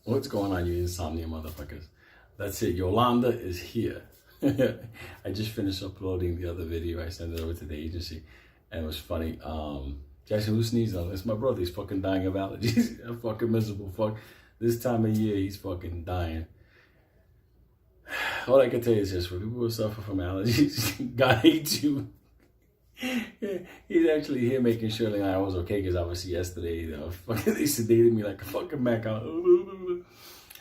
What's going on, you insomnia motherfuckers? That's it. Yolanda is here. I just finished uploading the other video. I sent it over to the agency, and it was funny. Jackson, who sneezed on? It's my brother. He's fucking dying of allergies. I'm fucking miserable. Fuck. This time of year, he's fucking dying. All I can tell you is this: for people who suffer from allergies, God hates you. He's actually here making sure that I was okay, because obviously yesterday they sedated me like a fucking Mac out.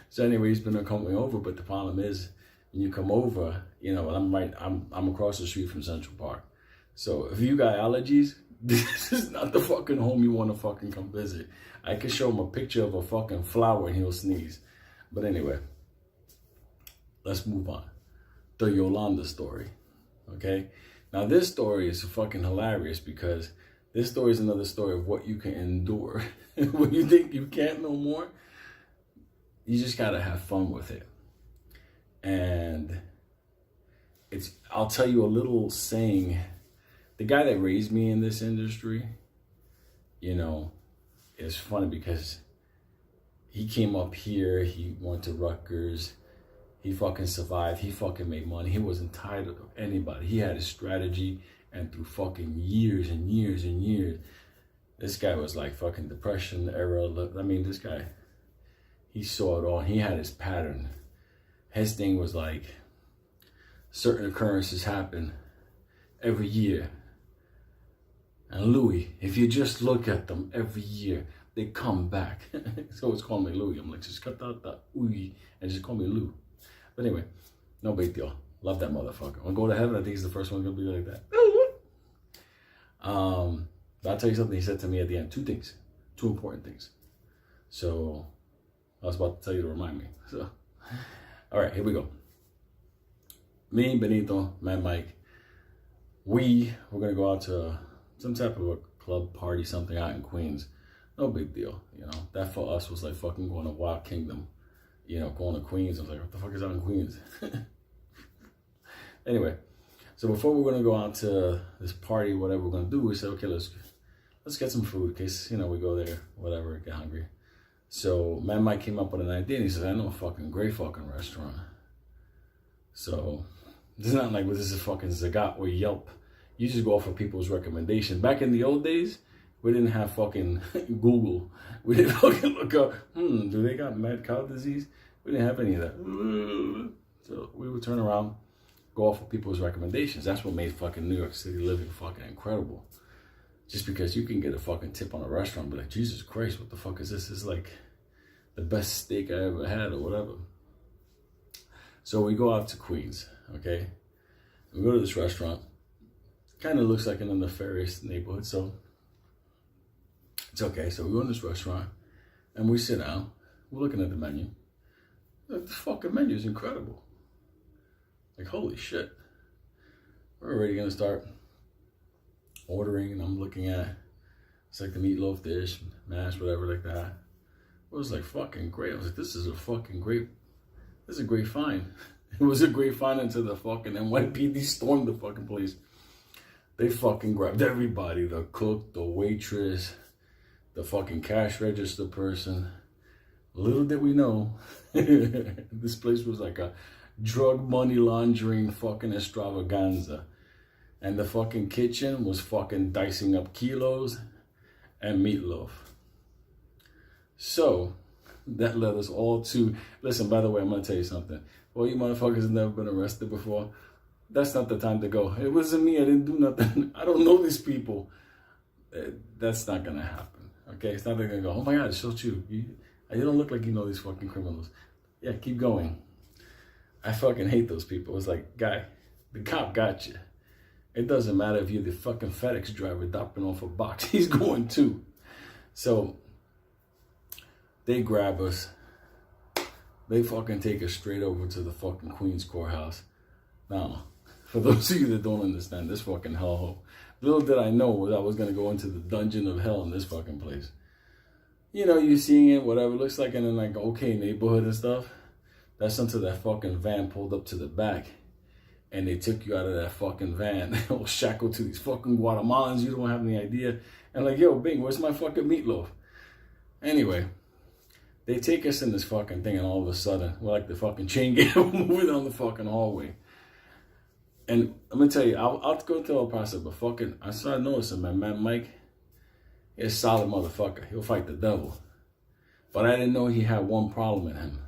So anyway, he's been coming over, but the problem is when you come over, you know, I'm across the street from Central Park. So if you got allergies, this is not the fucking home you want to fucking come visit. I could show him a picture of a fucking flower and he'll sneeze. But anyway, let's move on. The Yolanda story, okay? Now this story is fucking hilarious, because this story is another story of what you can endure. When you think you can't no more, you just gotta have fun with it. And I'll tell you a little saying. The guy that raised me in this industry, you know, it's funny because he came up here, he went to Rutgers, he fucking survived, he fucking made money, he wasn't tired of anybody, he had a strategy, and through fucking years and years and years, this guy was like fucking depression era. I mean, this guy, he saw it all, he had his pattern. His thing was like, certain occurrences happen every year. And Louis, if you just look at them every year, they come back. So it's called me Louis. I'm like, just cut out the ooey and just call me Lou. But anyway, no big deal. Love that motherfucker. When I go to heaven, I think he's the first one gonna be like that. But I'll tell you something he said to me at the end. Two important things. So I was about to tell you to remind me. So, all right, here we go. Me, Benito, Mad Mike, we're gonna go out to some type of a club party, something out in Queens. No big deal, you know. That for us was like fucking going to Wild Kingdom, you know, going to Queens. I was like, what the fuck is out in Queens? Anyway, so before we're gonna go out to this party, whatever we're gonna do, we said, okay, let's get some food in case, you know, we go there, whatever, get hungry. So Mad Mike came up with an idea, and he said, I know a fucking great fucking restaurant. So it's not like this is a fucking Zagat or Yelp. You just go off of people's recommendations. Back in the old days, we didn't have fucking Google. We didn't fucking look up, do they got mad cow disease? We didn't have any of that. So we would turn around, go off of people's recommendations. That's what made fucking New York City living fucking incredible. Just because you can get a fucking tip on a restaurant and be like, Jesus Christ, what the fuck is this? This is like the best steak I ever had or whatever. So we go out to Queens, okay? We go to this restaurant. Kind of looks like in a nefarious neighborhood, so it's okay. So we go in this restaurant and we sit down. We're looking at the menu. Like, the fucking menu is incredible. Like, holy shit. We're already gonna start ordering, and I'm looking at, it's like the meatloaf dish, mash, whatever, like that. It was like fucking great. I was like, this is a great find. It was a great find until the fucking NYPD stormed the fucking place. They fucking grabbed everybody, the cook, the waitress, the fucking cash register person. Little did we know, this place was like a drug money laundering fucking extravaganza. And the fucking kitchen was fucking dicing up kilos and meatloaf. So that led us all to, listen, by the way, I'm gonna tell you something. Well, you motherfuckers have never been arrested before. That's not the time to go. It wasn't me. I didn't do nothing. I don't know these people. That's not going to happen. Okay? It's not going to go, oh my God, it's so true. You don't look like you know these fucking criminals. Yeah, keep going. I fucking hate those people. It's like, guy, the cop got you. It doesn't matter if you're the fucking FedEx driver dropping off a box. He's going too. So they grab us. They fucking take us straight over to the fucking Queens courthouse. Now, for those of you that don't understand this fucking hellhole, little did I know that I was going to go into the dungeon of hell in this fucking place. You know, you're seeing it, whatever, it looks like in like okay neighborhood and stuff. That's until that fucking van pulled up to the back. And they took you out of that fucking van. All shackled to these fucking Guatemalans. You don't have any idea. And like, yo, Bing, where's my fucking meatloaf? Anyway, They take us in this fucking thing, and all of a sudden, we're like the fucking chain gang moving down the fucking hallway. And I'm gonna tell you, I'll go through the process, but fucking, I started noticing, man, Mike is a solid motherfucker. He'll fight the devil. But I didn't know he had one problem in him.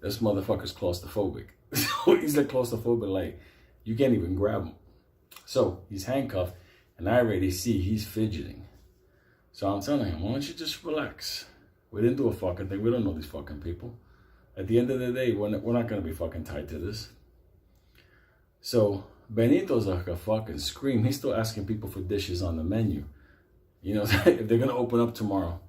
This motherfucker's claustrophobic. So he's like claustrophobic, like, you can't even grab him. So he's handcuffed, and I already see he's fidgeting. So I'm telling him, why don't you just relax? We didn't do a fucking thing. We don't know these fucking people. At the end of the day, we're not going to be fucking tied to this. So Benito's like a fucking scream. He's still asking people for dishes on the menu. You know, if they're going to open up tomorrow.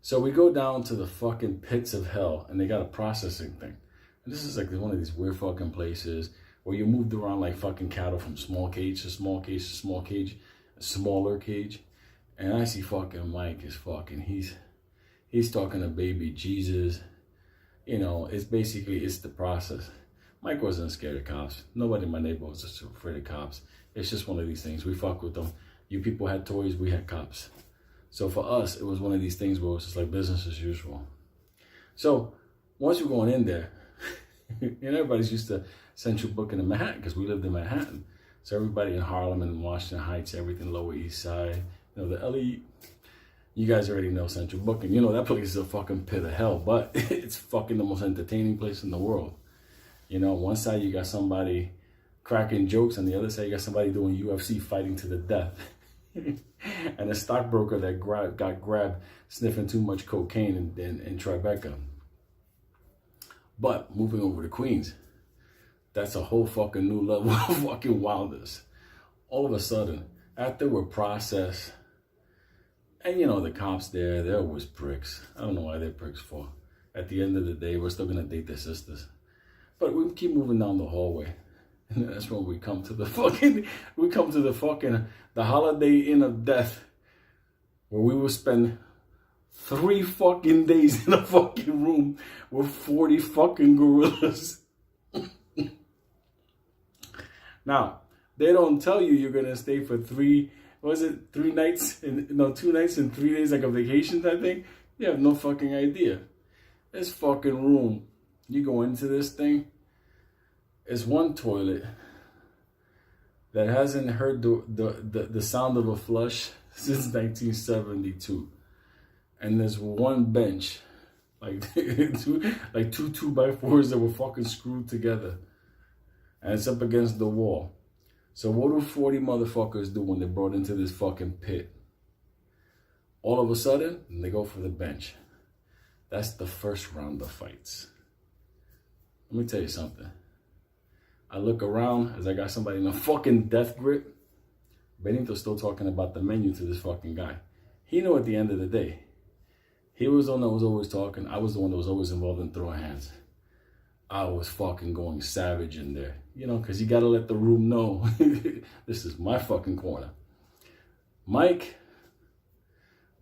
So we go down to the fucking pits of hell, and they got a processing thing. And this is like one of these weird fucking places where you moved around like fucking cattle from small cage to small cage to small cage, a smaller cage. And I see fucking Mike is fucking, he's talking to baby Jesus. You know, it's the process. Mike wasn't scared of cops. Nobody in my neighborhood was just afraid of cops. It's just one of these things. We fuck with them. You people had toys, we had cops. So for us, it was one of these things where it was just like business as usual. So once you're going in there, and everybody's used to Central Booking in Manhattan because we lived in Manhattan. So everybody in Harlem and Washington Heights, everything Lower East Side, you know, the LE, you guys already know Central Booking. You know, that place is a fucking pit of hell, but it's fucking the most entertaining place in the world. You know, one side you got somebody cracking jokes, and the other side you got somebody doing UFC fighting to the death. And a stockbroker that got grabbed sniffing too much cocaine in Tribeca. But moving over to Queens, that's a whole fucking new level of fucking wildness. All of a sudden, after we're processed, and you know, the cops there, they're always pricks. I don't know why they're pricks for. At the end of the day, we're still gonna date their sisters. But we keep moving down the hallway. And that's when we come to the Holiday Inn of Death, where we will spend 3 fucking days in a fucking room with 40 fucking gorillas. Now, they don't tell you you're gonna stay for 2 nights and 3 days, like a vacation type thing. You have no fucking idea. This fucking room, you go into this thing, it's one toilet that hasn't heard the sound of a flush since 1972. And there's one bench, like two 2x4s that were fucking screwed together. And it's up against the wall. So what do 40 motherfuckers do when they're brought into this fucking pit? All of a sudden, they go for the bench. That's the first round of fights. Let me tell you something. I look around as I got somebody in a fucking death grip. Benito's still talking about the menu to this fucking guy. He knew at the end of the day, he was the one that was always talking. I was the one that was always involved in throwing hands. I was fucking going savage in there. You know, because you got to let the room know this is my fucking corner. Mike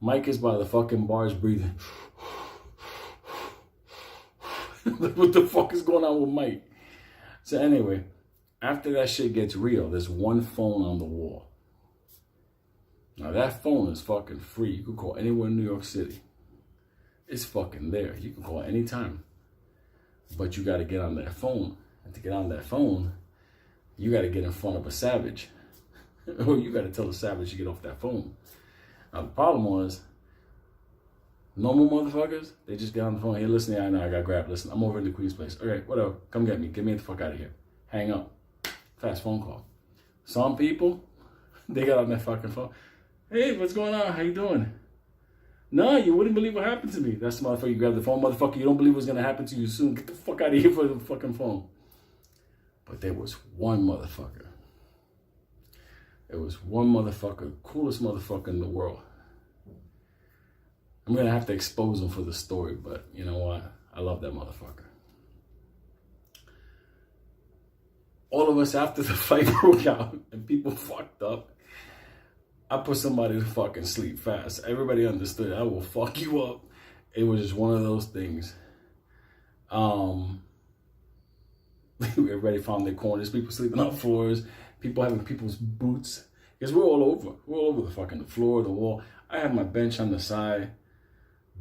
is by the fucking bars breathing. What the fuck is going on with Mike? So anyway, after that shit gets real, there's one phone on the wall. Now that phone is fucking free. You can call anywhere in New York City. It's fucking there. You can call anytime. But you got to get on that phone. And to get on that phone, you got to get in front of a savage. Or you got to tell the savage to get off that phone. Now the problem was, normal motherfuckers, they just get on the phone. Hey, listen, I know I got grabbed. Listen, I'm over in the Queen's place. Okay, whatever. Come get me. Get me the fuck out of here. Hang up. Fast phone call. Some people, they got on that fucking phone. Hey, what's going on? How you doing? No, you wouldn't believe what happened to me. That's the motherfucker. You grab the phone. Motherfucker, you don't believe what's going to happen to you soon. Get the fuck out of here for the fucking phone. But there was one motherfucker. It was one motherfucker, coolest motherfucker in the world. I'm going to have to expose him for the story, but you know what? I love that motherfucker. All of us, after the fight broke out and people fucked up, I put somebody to fucking sleep fast. Everybody understood I will fuck you up. It was just one of those things. Everybody found their corners. People sleeping on floors. People having people's boots. Because we're all over. We're all over the fucking floor, the wall. I had my bench on the side.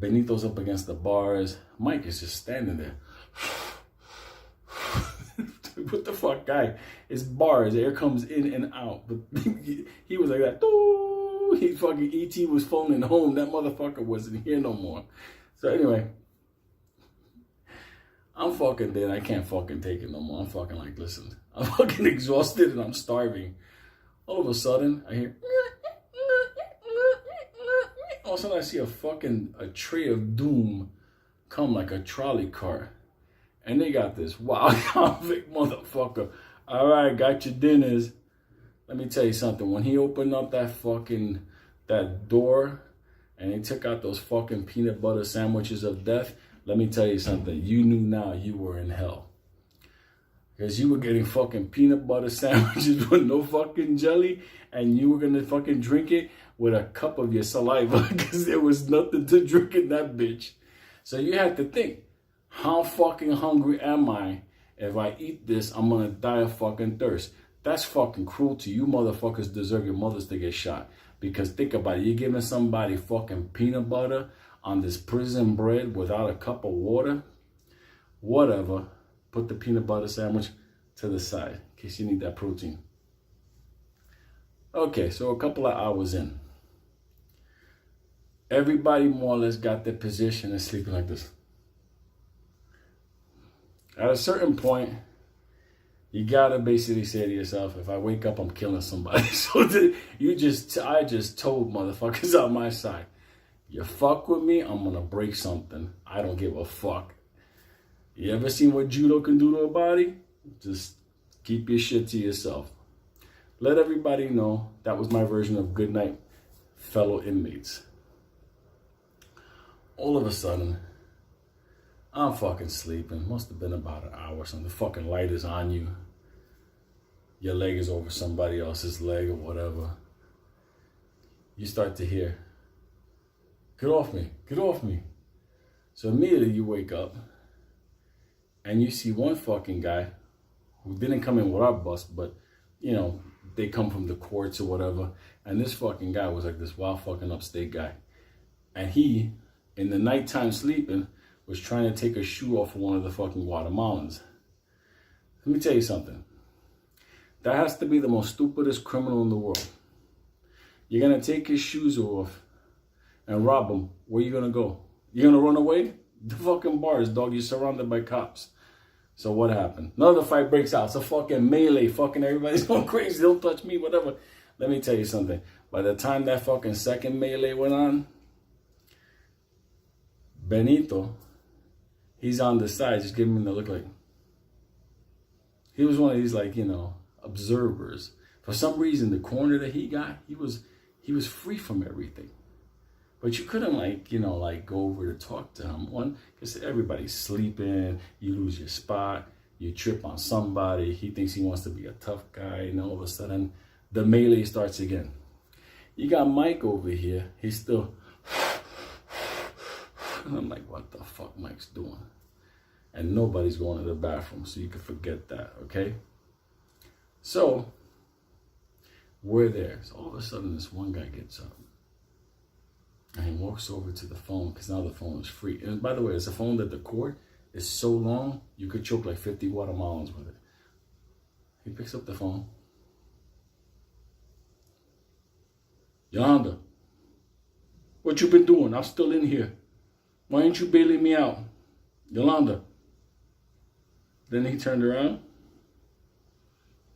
Benito's up against the bars. Mike is just standing there. What the fuck, guy? It's bars. Air comes in and out. But he was like that. He fucking E.T. was phoning home. That motherfucker wasn't here no more. So anyway, I'm fucking dead. I can't fucking take it no more. I'm fucking like, listen, I'm fucking exhausted and I'm starving. All of a sudden, I hear. All of a sudden, I see a tray of doom come like a trolley car. And they got this wild convict motherfucker. All right, got your dinners. Let me tell you something. When he opened up that door and he took out those fucking peanut butter sandwiches of death, let me tell you something. You knew now you were in hell. Because you were getting fucking peanut butter sandwiches with no fucking jelly, and you were going to fucking drink it with a cup of your saliva because there was nothing to drink in that bitch. So you had to think, how fucking hungry am I? If I eat this, I'm going to die of fucking thirst. That's fucking cruelty. You motherfuckers deserve your mothers to get shot. Because think about it. You're giving somebody fucking peanut butter on this prison bread without a cup of water. Whatever. Put the peanut butter sandwich to the side in case you need that protein. Okay, so a couple of hours in. Everybody more or less got their position and sleeping like this. At a certain point, you gotta basically say to yourself, if I wake up, I'm killing somebody. So I just told motherfuckers on my side, you fuck with me, I'm gonna break something. I don't give a fuck. You ever seen what judo can do to a body? Just keep your shit to yourself. Let everybody know that was my version of good night, fellow inmates. All of a sudden, I'm fucking sleeping. Must have been about an hour or something. The fucking light is on you. Your leg is over somebody else's leg or whatever. You start to hear, get off me, get off me. So immediately you wake up and you see one fucking guy who didn't come in with our bus, but, you know, they come from the courts or whatever. And this fucking guy was like this wild fucking upstate guy. And he, in the nighttime sleeping, was trying to take a shoe off of one of the fucking Guatemalans. Let me tell you something. That has to be the most stupidest criminal in the world. You're going to take his shoes off and rob him. Where you going to go? You're going to run away? The fucking bars, dog. You're surrounded by cops. So what happened? Another fight breaks out. It's a fucking melee. Fucking everybody's going crazy. Don't touch me, whatever. Let me tell you something. By the time that fucking second melee went on, Benito, he's on the side, just giving him the look like. He was one of these, like, you know, observers. For some reason, the corner that he got, he was free from everything. But you couldn't, like, you know, like, go over to talk to him. One, because everybody's sleeping, you lose your spot, you trip on somebody, he thinks he wants to be a tough guy, and all of a sudden, the melee starts again. You got Mike over here, he's still... And I'm like, what the fuck Mike's doing? And nobody's going to the bathroom, so you can forget that, okay? So, we're there. So all of a sudden, this one guy gets up. And he walks over to the phone, because now the phone is free. And by the way, it's a phone that the cord is so long, you could choke like 50 Guatemalans with it. He picks up the phone. Yolanda, what you been doing? I'm still in here. Why ain't you bailing me out? Yolanda. Then he turned around.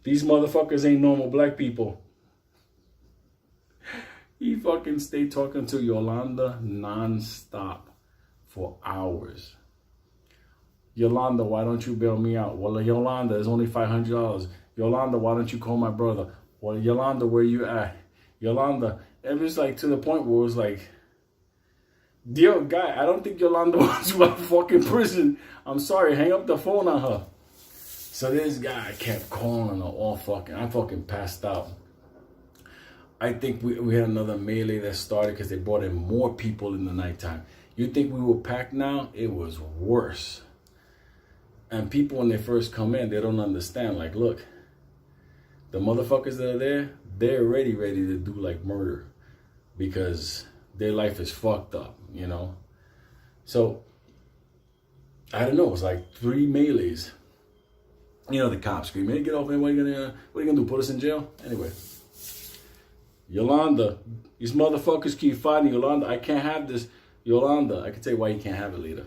These motherfuckers ain't normal black people. He fucking stayed talking to Yolanda non-stop for hours. Yolanda, why don't you bail me out? Well, Yolanda, it's only $500. Yolanda, why don't you call my brother? Well, Yolanda, where you at? Yolanda. It was like to the point where it was like, dear guy, I don't think Yolanda wants you out of fucking prison. I'm sorry, hang up the phone on her. So this guy kept calling her all fucking, I fucking passed out. I think we had another melee that started because they brought in more people in the nighttime. You think we were packed now? It was worse. And people, when they first come in, they don't understand. Like, look, the motherfuckers that are there, they're already ready to do like murder because their life is fucked up, you know. So, I don't know, it was like 3 melees. You know, the cops scream, hey, get off, man, what are you gonna do, put us in jail? Anyway, Yolanda, these motherfuckers keep fighting. Yolanda, I can't have this. Yolanda, I can tell you why you can't have it, leader.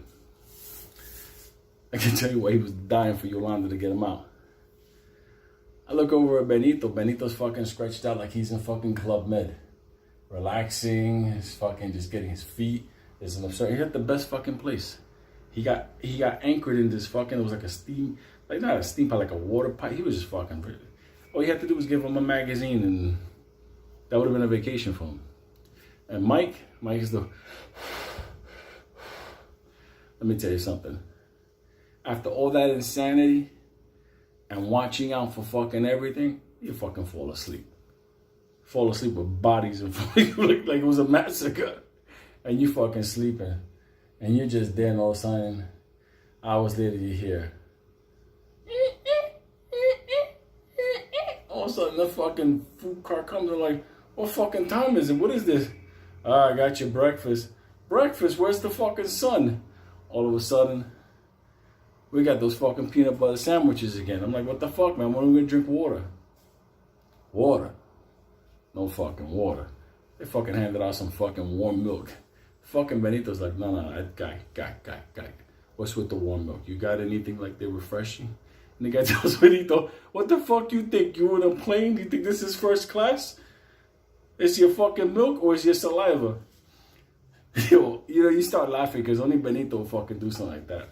I can tell you why he was dying for Yolanda to get him out. I look over at Benito. Benito's fucking stretched out like he's in fucking Club Med. Relaxing, he's fucking just getting his feet. There's an absurd. He had the best fucking place. He got anchored in this fucking, it was like a steam, like not a steam pipe, like a water pipe. He was just fucking pretty. All you had to do was give him a magazine and that would have been a vacation for him. And Mike is the, let me tell you something. After all that insanity and watching out for fucking everything, you fucking fall asleep. Fall asleep with bodies and you look like it was a massacre. And you fucking sleeping. And you're just there and all of a sudden, hours later you hear. All of a sudden the fucking food car comes and like, what fucking time is it? What is this? I got your breakfast. Breakfast? Where's the fucking sun? All of a sudden, we got those fucking peanut butter sandwiches again. I'm like, what the fuck, man? When are we gonna drink water? Water. No fucking water. They fucking handed out some fucking warm milk. Fucking Benito's like, no, guy. What's with the warm milk? You got anything like they're refreshing? And the guy tells Benito, what the fuck you think? You in a plane? Do you think this is first class? Is your fucking milk or is your saliva? Yo, you know, you start laughing because only Benito will fucking do something like that.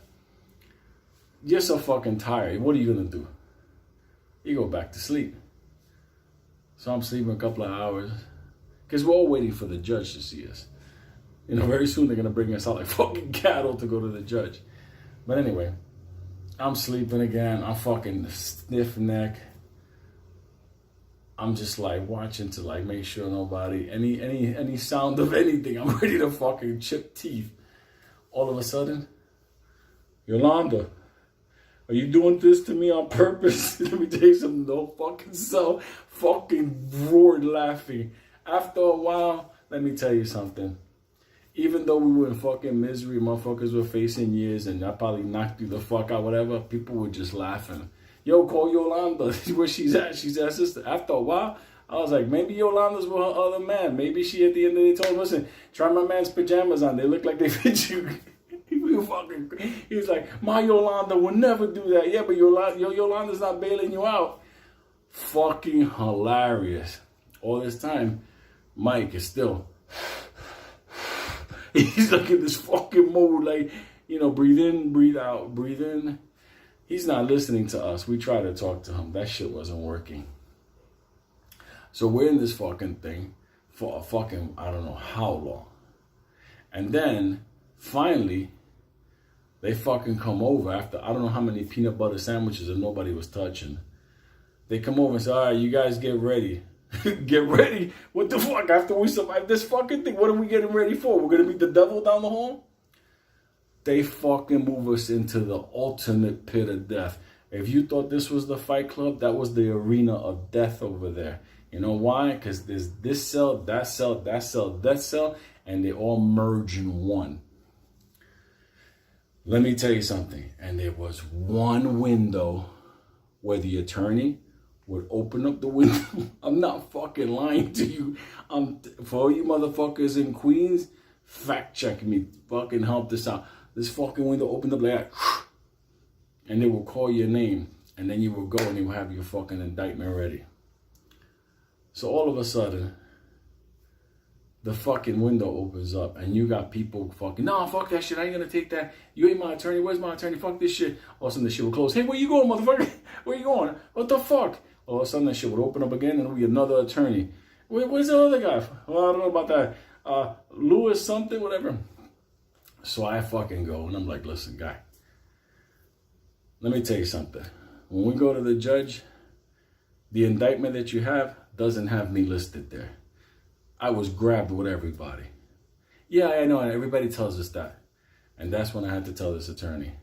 You're so fucking tired. What are you gonna do? You go back to sleep. So I'm sleeping a couple of hours because we're all waiting for the judge to see us. You know, very soon they're gonna bring us out like fucking cattle to go to the judge. But anyway, I'm sleeping again. I'm fucking stiff neck. I'm just like watching to like make sure nobody, any sound of anything. I'm ready to fucking chip teeth. All of a sudden, Yolanda, are you doing this to me on purpose? Let me tell you something. No fucking so fucking roared laughing. After a while, let me tell you something. Even though we were in fucking misery, motherfuckers were facing years, and I probably knocked you the fuck out, whatever, people were just laughing. Yo, call Yolanda. Where she's at. She's at sister. After a while, I was like, maybe Yolanda's with her other man. Maybe she at the end of the day told him, listen, try my man's pajamas on. They look like they fit you. He was like, my Yolanda would never do that. Yeah, but Yolanda's not bailing you out. Fucking hilarious. All this time, Mike is still... He's like in this fucking mode, like, you know, breathe in, breathe out, breathe in. He's not listening to us. We try to talk to him. That shit wasn't working. So we're in this fucking thing for a fucking, I don't know how long. And then, finally, they fucking come over after I don't know how many peanut butter sandwiches that nobody was touching. They come over and say, all right, you guys get ready. Get ready? What the fuck? After we survive this fucking thing, what are we getting ready for? We're gonna meet the devil down the hall? They fucking move us into the ultimate pit of death. If you thought this was the Fight Club, that was the arena of death over there. You know why? Because there's this cell, that cell, that cell, that cell, and they all merge in one. Let me tell you something. And there was one window where the attorney would open up the window. I'm not fucking lying to you. For all you motherfuckers in Queens, fact check me. Fucking help this out. This fucking window opened up like that. And they will call your name. And then you will go and you will have your fucking indictment ready. So all of a sudden, the fucking window opens up. And you got people fucking, nah, fuck that shit. I ain't gonna take that. You ain't my attorney. Where's my attorney? Fuck this shit. All of a sudden the shit will close. Hey, where you going, motherfucker? Where you going? What the fuck? All of a sudden that shit would open up again and it'll be another attorney. Where's the other guy? Well, I don't know about that. Lewis something, whatever. So I fucking go and I'm like, listen, guy, let me tell you something. When we go to the judge, the indictment that you have doesn't have me listed there. I was grabbed with everybody. Yeah, I know, and everybody tells us that. And that's when I had to tell this attorney,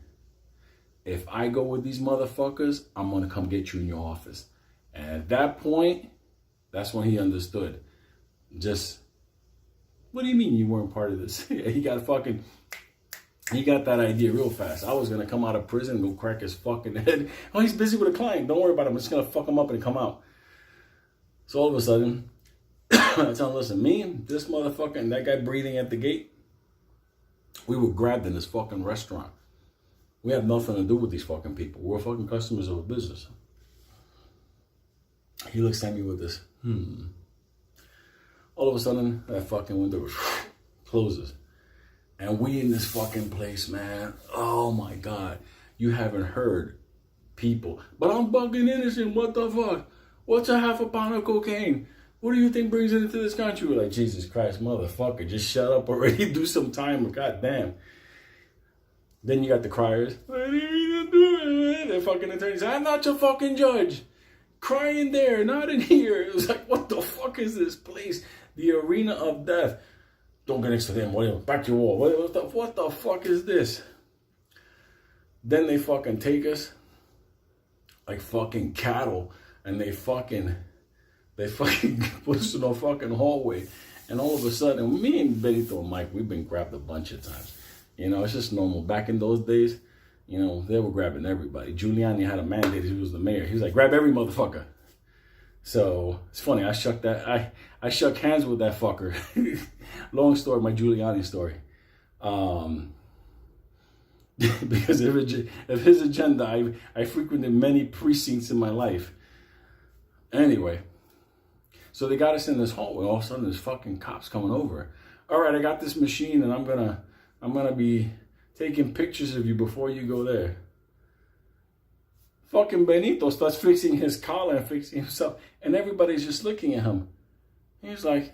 if I go with these motherfuckers, I'm going to come get you in your office. And at that point, that's when he understood. Just, what do you mean you weren't part of this? He got fucking He got that idea real fast. I was going to come out of prison and go crack his fucking head. Oh, he's busy with a client. Don't worry about it. I'm just going to fuck him up and come out. So all of a sudden, I tell him, listen, me, this motherfucker, and that guy breathing at the gate, we were grabbed in this fucking restaurant. We have nothing to do with these fucking people. We're fucking customers of a business. He looks at me with this, All of a sudden, that fucking window closes. And we in this fucking place, man. Oh my God. You haven't heard people. But I'm fucking innocent. What the fuck? What's a half a pound of cocaine? What do you think brings it into this country? We're like, Jesus Christ, motherfucker. Just shut up already. Do some time. God damn. Then you got the criers. What are you gonna do? The fucking attorney said, I'm not your fucking judge. Crying there, not in here. It was like, what the fuck is this place? The arena of death. Don't get next to them. Back to your wall. What the fuck is this? Then they fucking take us like fucking cattle, and they fucking put us in a fucking hallway. And all of a sudden, me and Benito and Mike, we've been grabbed a bunch of times. You know, it's just normal. Back in those days, you know, they were grabbing everybody. Giuliani had a mandate. He was the mayor. He was like, grab every motherfucker. So it's funny. I shook hands with that fucker. Long story, my Giuliani story. Because of his agenda, I frequented many precincts in my life. Anyway, so they got us in this hallway. All of a sudden, there's fucking cops coming over. All right, I got this machine, and I'm gonna be taking pictures of you before you go there. Fucking Benito starts fixing his collar and fixing himself, and everybody's just looking at him. He's like,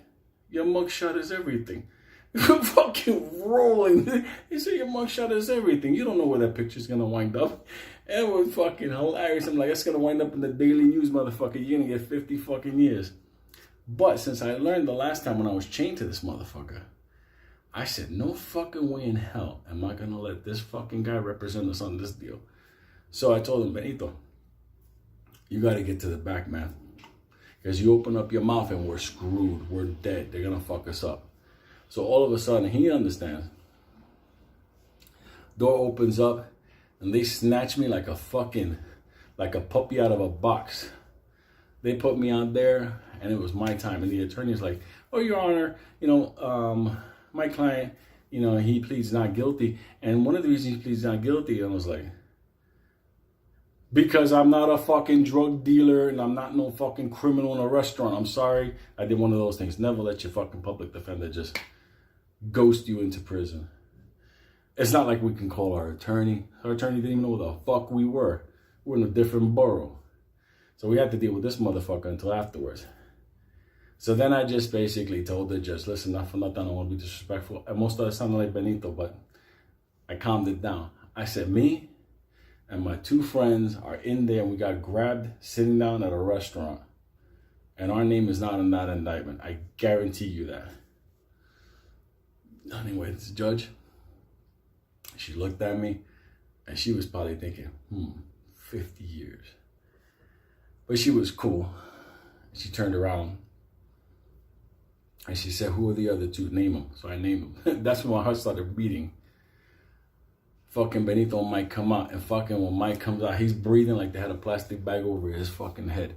your mugshot is everything. Fucking rolling. He said, your mugshot is everything. You don't know where that picture's gonna wind up. And it was fucking hilarious. I'm like, it's gonna wind up in the Daily News, motherfucker. You're gonna get 50 fucking years. But since I learned the last time when I was chained to this motherfucker, I said, no fucking way in hell am I gonna let this fucking guy represent us on this deal. So I told him, Benito, you gotta get to the back, man. Because you open up your mouth and we're screwed. We're dead. They're gonna fuck us up. So all of a sudden, he understands. Door opens up and they snatch me like a puppy out of a box. They put me on there and it was my time. And the attorney's like, oh, Your Honor, you know, my client, you know, he pleads not guilty. And one of the reasons he pleads not guilty, I was like, because I'm not a fucking drug dealer and I'm not no fucking criminal in a restaurant. I'm sorry. I did one of those things. Never let your fucking public defender just ghost you into prison. It's not like we can call our attorney. Our attorney didn't even know where the fuck we were. We're in a different borough. So we had to deal with this motherfucker until afterwards. So then I just basically told the judge, listen, not for nothing, I don't want to be disrespectful. And most of it sounded like Benito, but I calmed it down. I said, me and my two friends are in there and we got grabbed sitting down at a restaurant. And our name is not in that indictment. I guarantee you that. Anyway, this judge, she looked at me and she was probably thinking, 50 years. But she was cool. She turned around and she said, who are the other two? Name them. So I named them. That's when my heart started beating. Fucking Benito and Mike come out, and fucking when Mike comes out, he's breathing like they had a plastic bag over his fucking head.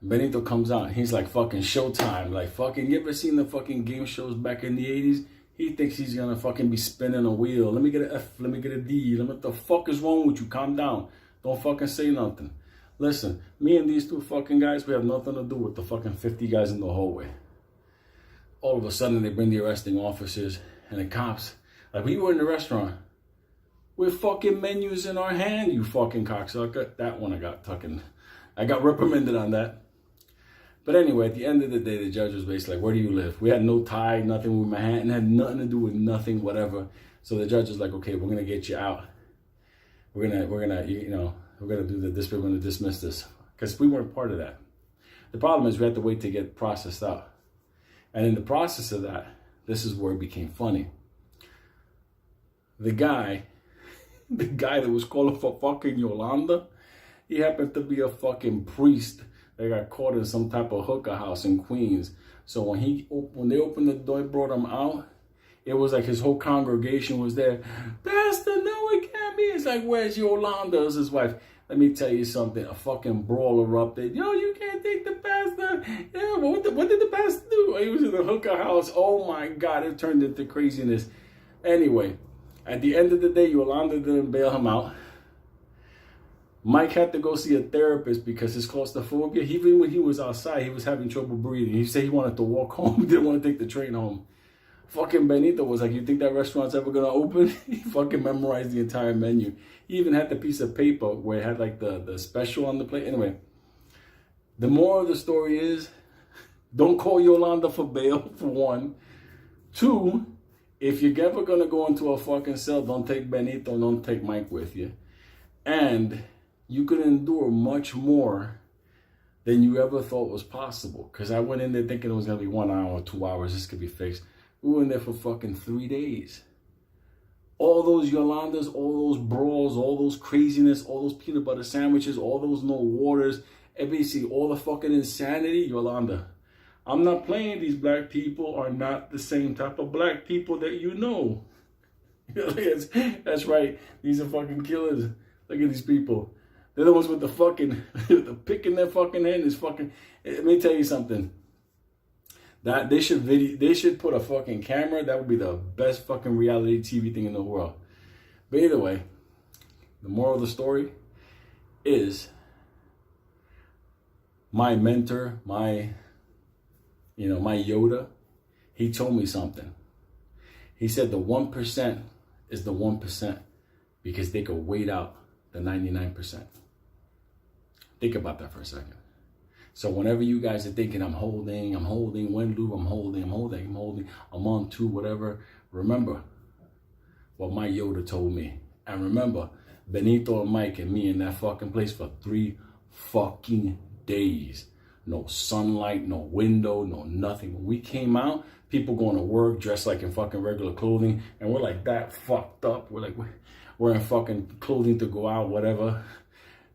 Benito comes out, and he's like fucking Showtime. Like fucking, you ever seen the fucking game shows back in the 80s? He thinks he's gonna fucking be spinning a wheel. Let me get an F, let me get a D. What the fuck is wrong with you? Calm down. Don't fucking say nothing. Listen, me and these two fucking guys, we have nothing to do with the fucking 50 guys in the hallway. All of a sudden, they bring the arresting officers and the cops. Like, we were in the restaurant with fucking menus in our hand, you fucking cocksucker. That one I got reprimanded on that. But anyway, at the end of the day, the judge was basically like, where do you live? We had no tie, nothing with Manhattan, had nothing to do with nothing, whatever. So the judge was like, okay, we're gonna get you out. We're gonna do the discipline, we're gonna dismiss this. Because we weren't part of that. The problem is we had to wait to get processed out. And in the process of that, this is where it became funny. The guy that was calling for fucking Yolanda, he happened to be a fucking priest that got caught in some type of hookah house in Queens. So when they opened the door, brought him out, It was like his whole congregation was there. Pastor, no, it can't be. It's like, where's Yolanda? It was his wife. Let me tell you something. A fucking brawl erupted. Yo, you can't take the pastor. Yeah, what did the pastor do? He was in the hookah house. Oh my God, it turned into craziness. Anyway, at the end of the day, Yolanda didn't bail him out. Mike had to go see a therapist because his claustrophobia, even when he was outside, he was having trouble breathing. He said he wanted to walk home. He didn't want to take the train home. Fucking Benito was like, you think that restaurant's ever going to open? He fucking memorized the entire menu. He even had the piece of paper where it had like the special on the plate. Anyway, the moral of the story is, don't call Yolanda for bail, for one. Two, if you're ever going to go into a fucking cell, don't take Benito, don't take Mike with you. And you could endure much more than you ever thought was possible. Because I went in there thinking it was going to be 1 hour, 2 hours, this could be fixed. We were in there for fucking 3 days. All those Yolandas, all those brawls, all those craziness, all those peanut butter sandwiches, all those no waters, basically all the fucking insanity, Yolanda. I'm not playing. These black people are not the same type of black people that you know. That's right. These are fucking killers. Look at these people. They're the ones with the fucking, the pick in their fucking hand is fucking, let me tell you something. That they should put a fucking camera. That would be the best fucking reality TV thing in the world. But either way, the moral of the story is my mentor, my Yoda, he told me something. He said the 1% is the 1% because they could wait out the 99%. Think about that for a second. So whenever you guys are thinking, I'm holding, when Lou, I'm holding, I'm on 2, whatever, remember what my Yoda told me. And remember, Benito and Mike and me in that fucking place for 3 fucking days. No sunlight, no window, no nothing. When we came out, people going to work dressed like in fucking regular clothing. And we're like that fucked up. We're like, we're in fucking clothing to go out, whatever.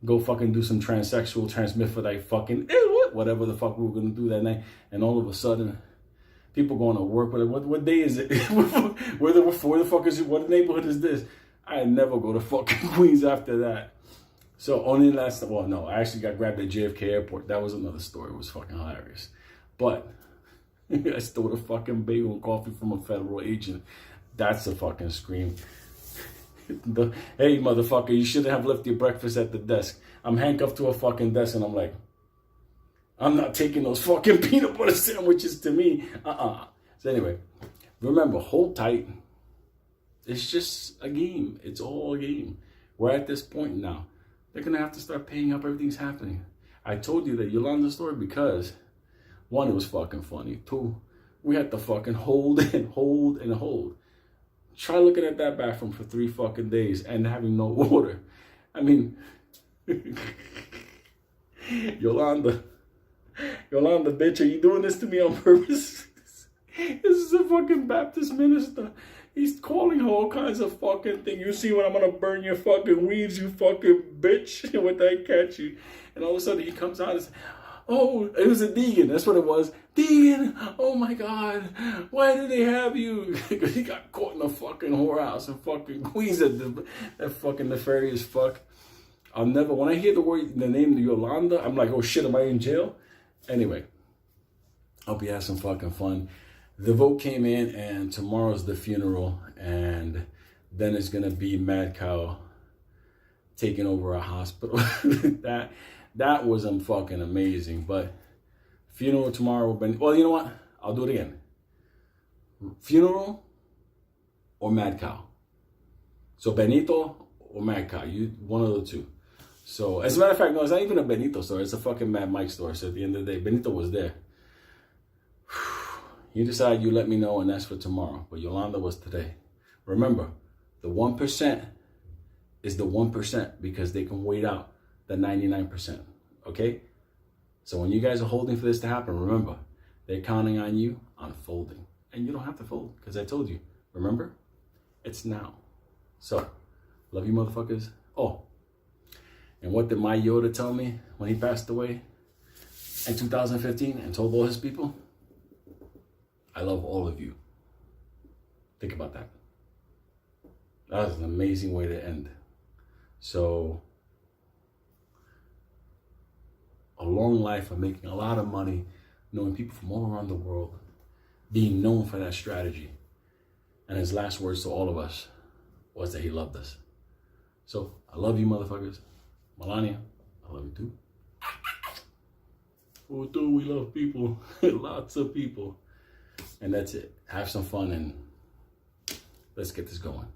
Go fucking do some transsexual, transmifidite fucking, whatever the fuck we were going to do that night. And all of a sudden, people going to work. What day is it? where the fuck is it? What neighborhood is this? I never go to fucking Queens after that. So only last, well, no, I actually got grabbed at JFK Airport. That was another story. It was fucking hilarious. But I stole a fucking bagel and coffee from a federal agent. That's a fucking scream. Hey, motherfucker, you shouldn't have left your breakfast at the desk. I'm handcuffed to a fucking desk and I'm like, I'm not taking those fucking peanut butter sandwiches to me. So anyway, remember, hold tight. It's just a game. It's all a game. We're at this point now. They're going to have to start paying up. Everything's happening. I told you that Yolanda story because, 1, it was fucking funny. 2, we had to fucking hold and hold and hold. Try looking at that bathroom for 3 fucking days and having no water. I mean, Yolanda, bitch, are you doing this to me on purpose? This is a fucking Baptist minister. He's calling her all kinds of fucking things. You see when I'm going to burn your fucking weeds, you fucking bitch, when I catch you. And all of a sudden he comes out and says, oh, it was a Deegan. That's what it was. Deegan, oh my God, why did they have you? Because he got caught in a fucking whorehouse in fucking Queens. That fucking nefarious fuck. I'll never, when I hear the name Yolanda, I'm like, oh shit, am I in jail? Anyway, hope you had some fucking fun. The vote came in and tomorrow's the funeral. And then it's going to be Mad Cow taking over a hospital. That was fucking amazing. But funeral tomorrow. Well, you know what? I'll do it again. Funeral or Mad Cow. So Benito or Mad Cow. One of the two. So as a matter of fact, no, it's not even a Benito story. It's a fucking Mad Mike story. So at the end of the day, Benito was there. You decide, you let me know, and that's for tomorrow. But Yolanda was today. Remember, the 1% is the 1% because they can wait out the 99%. Okay? So when you guys are holding for this to happen, remember, they're counting on you on folding. And you don't have to fold because I told you. Remember? It's now. So, love you motherfuckers. Oh, and what did my Yoda tell me when he passed away in 2015 and told all his people? I love all of you. Think about that. That was an amazing way to end. So, a long life of making a lot of money, knowing people from all around the world, being known for that strategy. And his last words to all of us was that he loved us. So, I love you, motherfuckers. Melania, I love you too. Oh, dude, we love people. Lots of people. And that's it. Have some fun and let's get this going.